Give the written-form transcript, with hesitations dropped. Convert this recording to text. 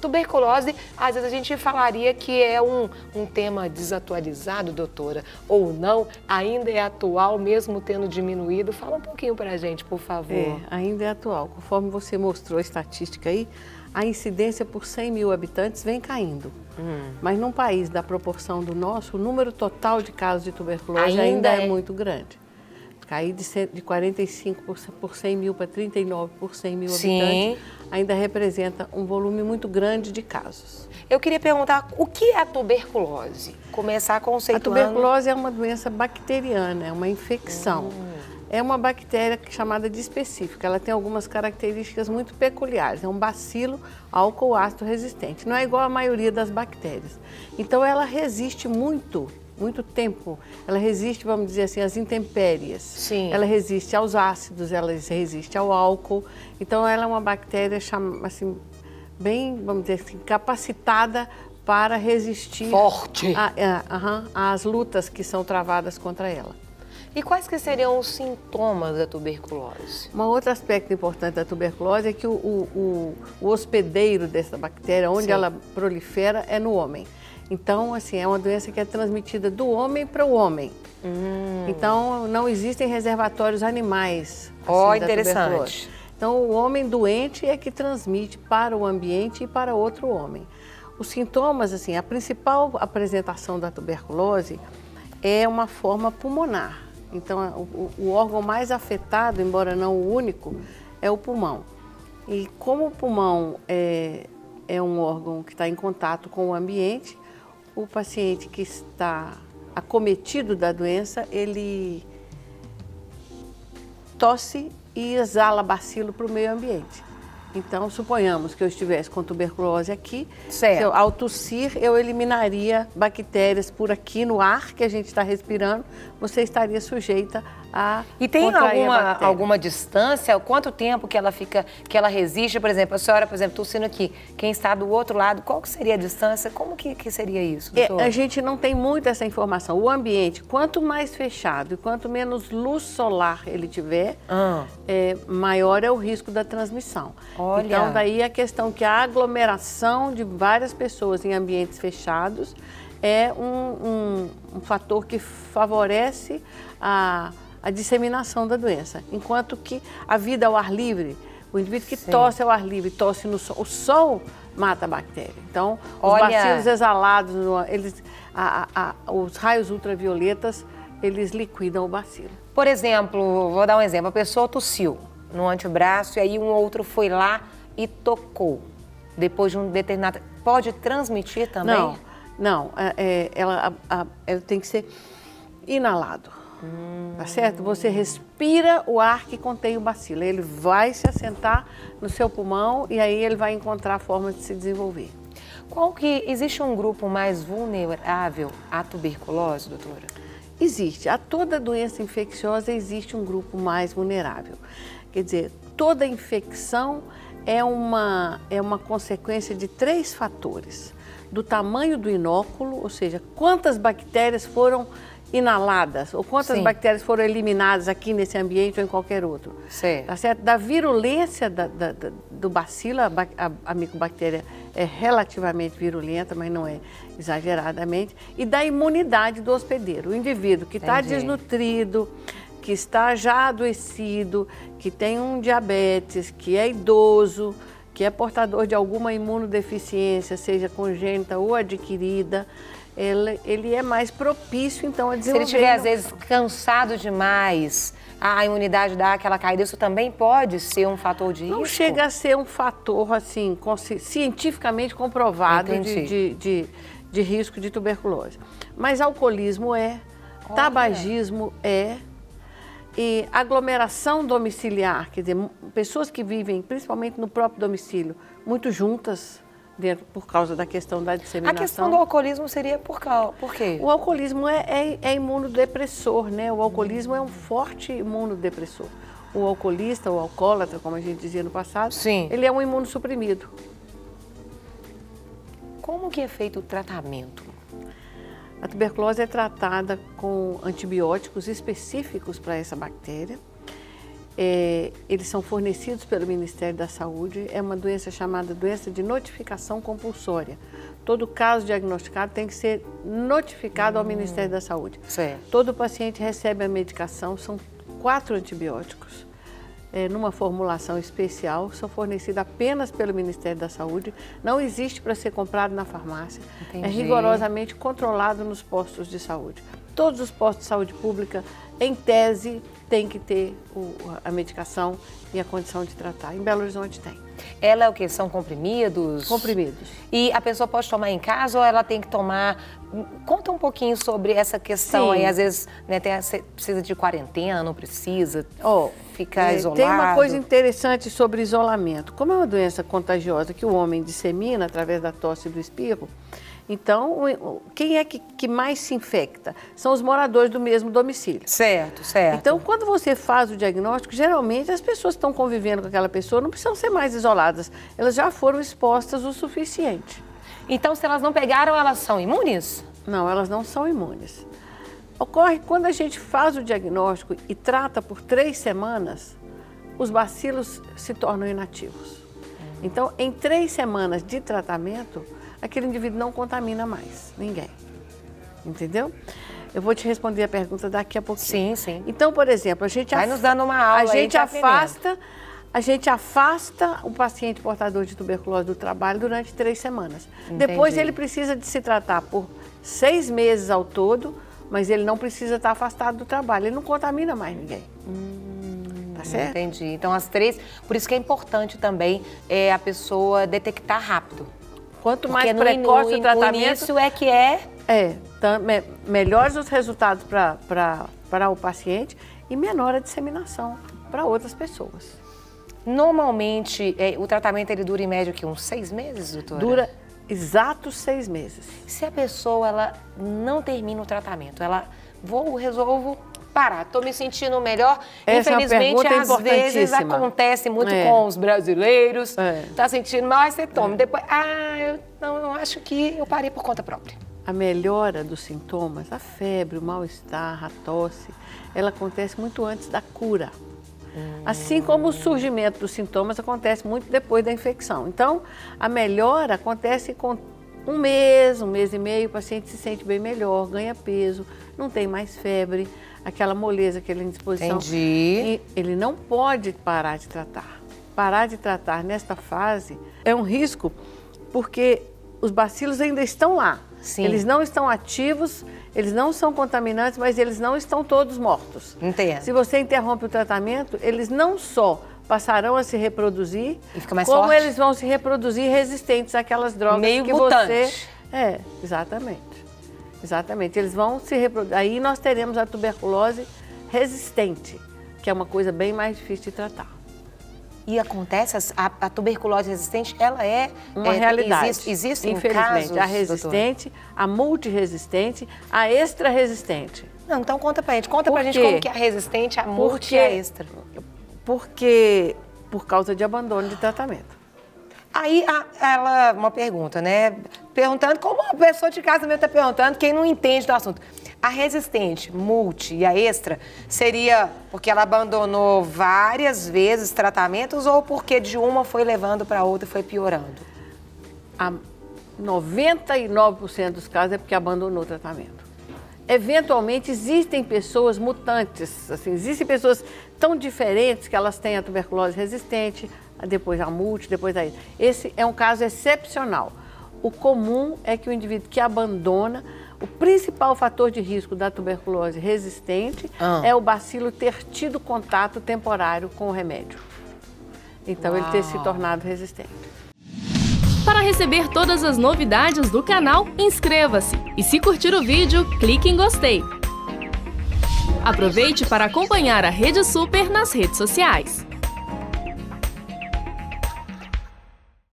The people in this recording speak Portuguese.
Tuberculose, às vezes a gente falaria que é um tema desatualizado, doutora, ou não, ainda é atual, mesmo tendo diminuído. Fala um pouquinho para a gente, por favor. Ainda é atual. Conforme você mostrou a estatística aí, a incidência por 100 mil habitantes vem caindo. Mas num país da proporção do nosso, o número total de casos de tuberculose ainda é muito grande. Cair de 45 por 100 mil para 39 por 100 mil habitantes ainda representa um volume muito grande de casos. Eu queria perguntar, o que é a tuberculose? Começar conceituando... A tuberculose é uma doença bacteriana, é uma infecção. É uma bactéria chamada de específica, ela tem algumas características muito peculiares. É um bacilo álcool ácido resistente, não é igual à maioria das bactérias. Então ela resiste muito tempo, ela resiste, vamos dizer assim, às intempéries. Sim. Ela resiste aos ácidos, ela resiste ao álcool. Então ela é uma bactéria, assim, bem, vamos dizer assim, capacitada para resistir... Forte! às lutas que são travadas contra ela. E quais que seriam os sintomas da tuberculose? Um outro aspecto importante da tuberculose é que o hospedeiro dessa bactéria, onde ela prolifera, é no homem. Então, assim, é uma doença que é transmitida do homem para o homem. Então, não existem reservatórios animais. Assim, Interessante. Então, o homem doente é que transmite para o ambiente e para outro homem. Os sintomas, assim, a principal apresentação da tuberculose é uma forma pulmonar. Então, o órgão mais afetado, embora não o único, é o pulmão. E como o pulmão é um órgão que está em contato com o ambiente, o paciente que está acometido da doença, ele tosse e exala bacilo para o meio ambiente. Então, suponhamos que eu estivesse com tuberculose aqui, ao tossir eu eliminaria bactérias por aqui no ar que a gente está respirando, você estaria sujeita a E tem alguma distância? Quanto tempo que ela fica, que ela resiste? Por exemplo, a senhora, por exemplo, tossindo aqui, quem está do outro lado, qual que seria a distância? Como que seria isso, doutor? A gente não tem muito essa informação. O ambiente, quanto mais fechado e quanto menos luz solar ele tiver, maior é o risco da transmissão. Olha. Então, daí a questão que a aglomeração de várias pessoas em ambientes fechados é um fator que favorece a disseminação da doença. Enquanto que a vida ao ar livre, o indivíduo que tosse ao ar livre, tosse no sol, o sol mata a bactéria. Então, os bacilos exalados, os raios ultravioletas, eles liquidam o bacilo. Por exemplo, vou dar um exemplo, a pessoa tossiu no antebraço e aí um outro foi lá e tocou. Depois de um determinado... Pode transmitir também? Não. Ela tem que ser inalado. Tá certo? Você respira o ar que contém o bacilo. Ele vai se assentar no seu pulmão e aí ele vai encontrar formas de se desenvolver. Existe um grupo mais vulnerável à tuberculose, doutora? Existe. A toda doença infecciosa existe um grupo mais vulnerável. Quer dizer, toda infecção é uma consequência de 3 fatores. Do tamanho do inóculo, ou seja, quantas bactérias foram inaladas ou quantas bactérias foram eliminadas aqui nesse ambiente ou em qualquer outro. Tá certo? Da virulência do bacilo, a micobactéria é relativamente virulenta, mas não é exageradamente, e da imunidade do hospedeiro. O indivíduo que está desnutrido, que está já adoecido, que tem um diabetes, que é idoso, que é portador de alguma imunodeficiência, seja congênita ou adquirida, ele é mais propício, então, a desenvolver... Se ele estiver, às vezes, cansado demais, a imunidade dá aquela caída, isso também pode ser um fator de risco? Não chega a ser um fator, assim, cientificamente comprovado de risco de tuberculose. Mas alcoolismo tabagismo e aglomeração domiciliar, quer dizer, pessoas que vivem, principalmente no próprio domicílio, muito juntas, por causa da questão da disseminação. A questão do alcoolismo seria por quê? O alcoolismo é imunodepressor, né? O alcoolismo é um forte imunodepressor. O alcoolista, o alcoólatra, como a gente dizia no passado, ele é um imunossuprimido. Como que é feito o tratamento? A tuberculose é tratada com antibióticos específicos para essa bactéria eles são fornecidos pelo Ministério da Saúde, é uma doença chamada doença de notificação compulsória. Todo caso diagnosticado tem que ser notificado ao Ministério da Saúde. Certo. Todo paciente recebe a medicação, são 4 antibióticos, numa formulação especial, são fornecidos apenas pelo Ministério da Saúde, não existe para ser comprado na farmácia, Entendi. É rigorosamente controlado nos postos de saúde. Todos os postos de saúde pública, em tese, tem que ter a medicação e a condição de tratar. Em Belo Horizonte tem. Ela é o quê? São comprimidos? Comprimidos. E a pessoa pode tomar em casa ou ela tem que tomar... Conta um pouquinho sobre essa questão. Sim. Aí, às vezes, né, precisa de quarentena, não precisa ficar isolado. Tem uma coisa interessante sobre isolamento. Como é uma doença contagiosa que o homem dissemina através da tosse e do espirro, então, quem é que mais se infecta? São os moradores do mesmo domicílio. Certo, certo. Então, quando você faz o diagnóstico, geralmente as pessoas que estão convivendo com aquela pessoa não precisam ser mais isoladas. Elas já foram expostas o suficiente. Então, se elas não pegaram, elas são imunes? Não, elas não são imunes. Ocorre quando a gente faz o diagnóstico e trata por 3 semanas, os bacilos se tornam inativos. Então, em 3 semanas de tratamento, aquele indivíduo não contamina mais ninguém, entendeu? Eu vou te responder a pergunta daqui a pouquinho. Sim, sim. Então, por exemplo, a gente vai nos dando uma aula, a gente afasta o paciente portador de tuberculose do trabalho durante 3 semanas. Entendi. Depois ele precisa de se tratar por 6 meses ao todo, mas ele não precisa estar afastado do trabalho, ele não contamina mais ninguém. Tá certo? Entendi. Então, as 3, por isso que é importante também a pessoa detectar rápido. Quanto mais precoce o tratamento... O início é que melhores os resultados para o paciente e menor a disseminação para outras pessoas. Normalmente, o tratamento ele dura em média o quê? Uns 6 meses, doutora? Dura exatos 6 meses. Se a pessoa ela não termina o tratamento, ela resolvo parar, estou me sentindo melhor. Essa infelizmente, às vezes acontece muito com os brasileiros. Tá sentindo mal, aí você toma. Depois, eu acho que eu parei por conta própria. A melhora dos sintomas, a febre, o mal-estar, a tosse, ela acontece muito antes da cura. Assim como o surgimento dos sintomas acontece muito depois da infecção. Então, a melhora acontece com 1 mês, 1 mês e meio, o paciente se sente bem melhor, ganha peso, não tem mais febre, aquela moleza, aquela indisposição. Entendi. E ele não pode parar de tratar. Parar de tratar nesta fase é um risco porque os bacilos ainda estão lá. Sim. Eles não estão ativos, eles não são contaminantes, mas eles não estão todos mortos. Entendo. Se você interrompe o tratamento, eles não só passarão a se reproduzir, e fica mais como forte. eles vão se reproduzir resistentes àquelas drogas meio que mutante. você... Exatamente. Exatamente. Eles vão se reproduzir. Aí nós teremos a tuberculose resistente, que é uma coisa bem mais difícil de tratar. E acontece, a tuberculose resistente, ela é uma realidade. Existem infelizmente, casos, a resistente, a multiresistente, a extra-resistente. Não, então conta pra gente. Conta pra gente como que é a resistente, a multi e a extra. Porque por causa de abandono de tratamento. Aí, uma pergunta, né? Perguntando, como a pessoa de casa mesmo está perguntando, quem não entende do assunto. A resistente, multi e a extra, seria porque ela abandonou várias vezes tratamentos ou porque de uma foi levando para outra e foi piorando? A 99% dos casos é porque abandonou o tratamento. Eventualmente, existem pessoas mutantes, assim, existem pessoas tão diferentes que elas têm a tuberculose resistente, depois a multi, depois a extra. Esse é um caso excepcional. O comum é que o indivíduo que abandona, o principal fator de risco da tuberculose resistente é o bacilo ter tido contato temporário com o remédio. Então, ele ter se tornado resistente. Para receber todas as novidades do canal, inscreva-se e se curtir o vídeo, clique em gostei. Aproveite para acompanhar a Rede Super nas redes sociais.